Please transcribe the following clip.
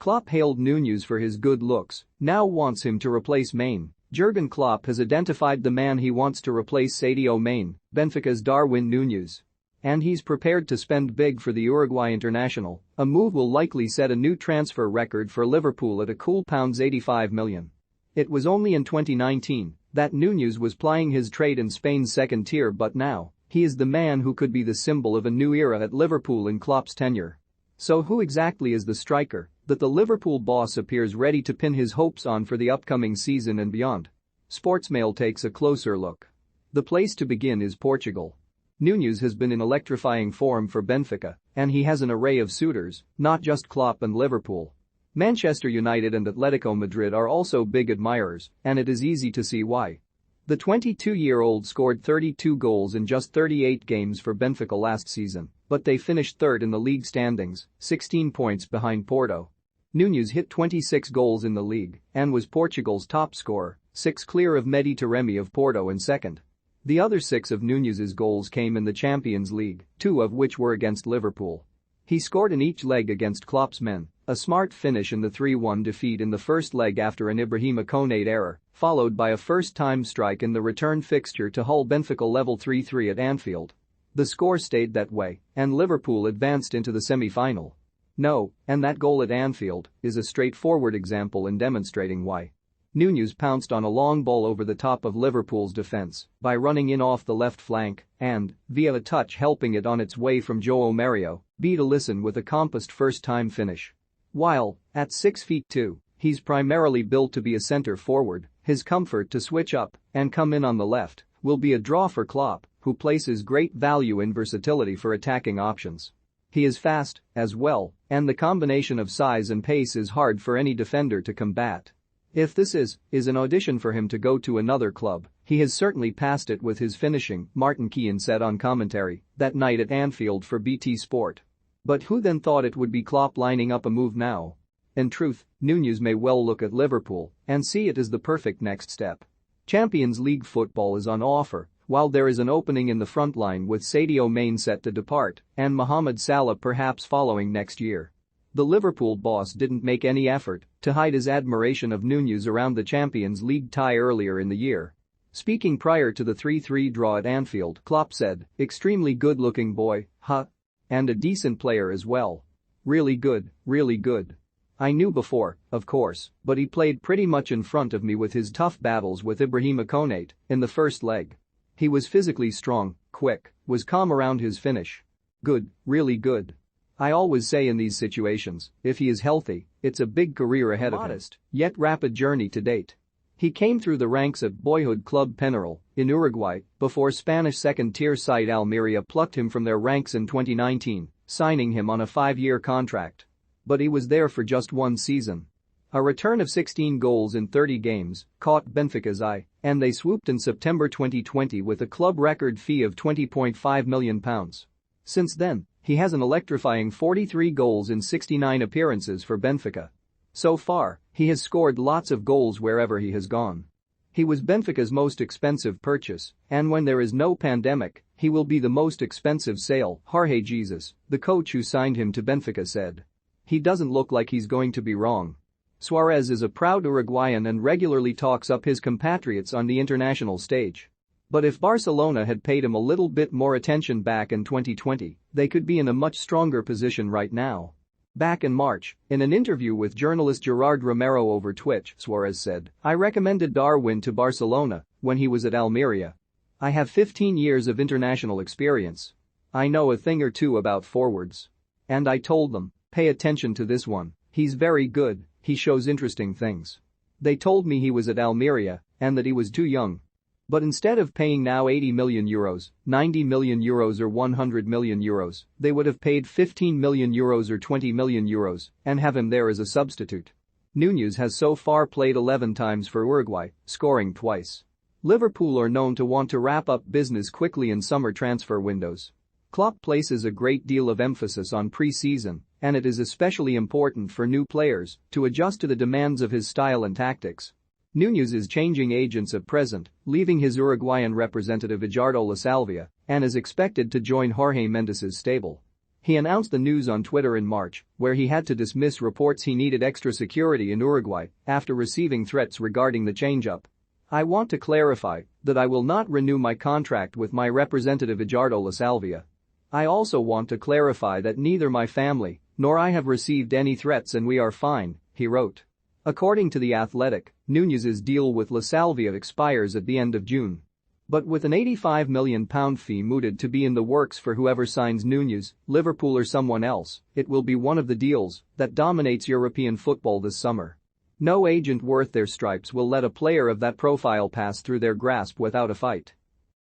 Klopp hailed Nunez for his good looks, now wants him to replace Mane. Jurgen Klopp has identified the man he wants to replace Sadio Mane, Benfica's Darwin Nunez. And he's prepared to spend big for the Uruguay international. A move will likely set a new transfer record for Liverpool at a cool £85 million. It was only in 2019 that Nunez was plying his trade in Spain's second tier, but now he is the man who could be the symbol of a new era at Liverpool in Klopp's tenure. So who exactly is the striker that the Liverpool boss appears ready to pin his hopes on for the upcoming season and beyond? Sportsmail takes a closer look. The place to begin is Portugal. Nunez has been in electrifying form for Benfica, and he has an array of suitors, not just Klopp and Liverpool. Manchester United and Atletico Madrid are also big admirers, and it is easy to see why. The 22-year-old scored 32 goals in just 38 games for Benfica last season, but they finished third in the league standings, 16 points behind Porto. Nunez hit 26 goals in the league and was Portugal's top scorer, 6 clear of Mehdi Taremi of Porto in second. The other 6 of Nunez's goals came in the Champions League, 2 of which were against Liverpool. He scored in each leg against Klopp's men, a smart finish in the 3-1 defeat in the first leg after an Ibrahima Konate error, followed by a first-time strike in the return fixture to Hull. Benfica level 3-3 at Anfield. The score stayed that way, and Liverpool advanced into the semi-final. No, and that goal at Anfield is a straightforward example in demonstrating why. Nunez pounced on a long ball over the top of Liverpool's defense by running in off the left flank and, via a touch helping it on its way from João Mario, beat Alisson with a compassed first-time finish. While, at 6'2", he's primarily built to be a centre forward, his comfort to switch up and come in on the left will be a draw for Klopp, who places great value in versatility for attacking options. He is fast, as well, and the combination of size and pace is hard for any defender to combat. If this is an audition for him to go to another club, he has certainly passed it with his finishing, Martin Keown said on commentary that night at Anfield for BT Sport. But who then thought it would be Klopp lining up a move now? In truth, Nunez may well look at Liverpool and see it as the perfect next step. Champions League football is on offer, while there is an opening in the front line with Sadio Mane set to depart and Mohamed Salah perhaps following next year. The Liverpool boss didn't make any effort to hide his admiration of Nunez around the Champions League tie earlier in the year. Speaking prior to the 3-3 draw at Anfield, Klopp said, "Extremely good-looking boy, huh? And a decent player as well. Really good, really good. I knew before, of course, but he played pretty much in front of me with his tough battles with Ibrahima Konate in the first leg. He was physically strong, quick, was calm around his finish. Good, really good. I always say in these situations, if he is healthy, it's a big career ahead of him. Modest, yet rapid journey to date. He came through the ranks at boyhood club Penarol in Uruguay before Spanish second-tier side Almeria plucked him from their ranks in 2019, signing him on a 5-year contract. But he was there for just one season. A return of 16 goals in 30 games caught Benfica's eye, and they swooped in September 2020 with a club record fee of £20.5 million. Since then, he has an electrifying 43 goals in 69 appearances for Benfica. So far, he has scored lots of goals wherever he has gone. He was Benfica's most expensive purchase, and when there is no pandemic, he will be the most expensive sale, Jorge Jesus, the coach who signed him to Benfica, said. He doesn't look like he's going to be wrong. Suarez is a proud Uruguayan and regularly talks up his compatriots on the international stage. But if Barcelona had paid him a little bit more attention back in 2020, they could be in a much stronger position right now. Back in March, in an interview with journalist Gerard Romero over Twitch, Suarez said, "I recommended Darwin to Barcelona when he was at Almeria. I have 15 years of international experience. I know a thing or two about forwards. And I told them, pay attention to this one, he's very good, he shows interesting things. They told me he was at Almeria and that he was too young. But instead of paying now €80 million, €90 million or €100 million, they would have paid €15 million or €20 million and have him there as a substitute." Nunez has so far played 11 times for Uruguay, scoring twice. Liverpool are known to want to wrap up business quickly in summer transfer windows. Klopp places a great deal of emphasis on pre-season, and it is especially important for new players to adjust to the demands of his style and tactics. Nunez is changing agents at present, leaving his Uruguayan representative Ejardo La Salvia, and is expected to join Jorge Mendes's stable. He announced the news on Twitter in March, where he had to dismiss reports he needed extra security in Uruguay after receiving threats regarding the change-up. "I want to clarify that I will not renew my contract with my representative Edgardo La Salvia. I also want to clarify that neither my family nor I have received any threats and we are fine," he wrote. According to The Athletic, Nunez's deal with La Salvia expires at the end of June. But with an £85 million fee mooted to be in the works for whoever signs Nunez, Liverpool or someone else, it will be one of the deals that dominates European football this summer. No agent worth their stripes will let a player of that profile pass through their grasp without a fight.